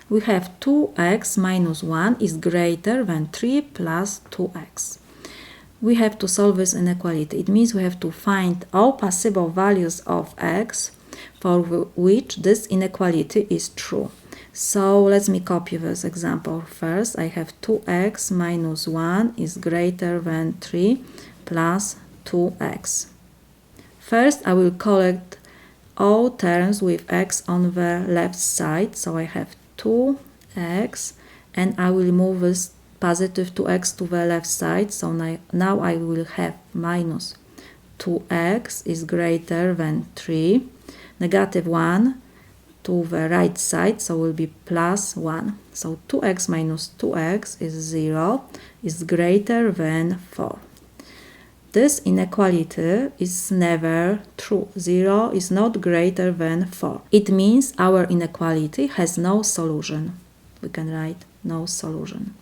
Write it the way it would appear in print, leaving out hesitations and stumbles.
we have 2x minus 1 is greater than 3 plus 2x. We have to solve this inequality. It means we have to find all possible values of x for which this inequality is true. So let me copy this example first. I have 2x minus 1 is greater than 3 plus 2x. First, I will collect all terms with x on the left side. So I have 2x, and I will move this positive 2x to the left side. So now I will have minus 2x is greater than 3. Negative 1 to the right side, so will be plus 1. So 2x minus 2x is 0, is greater than 4. This inequality is never true. 0 is not greater than 4. It means our inequality has no solution. We can write no solution.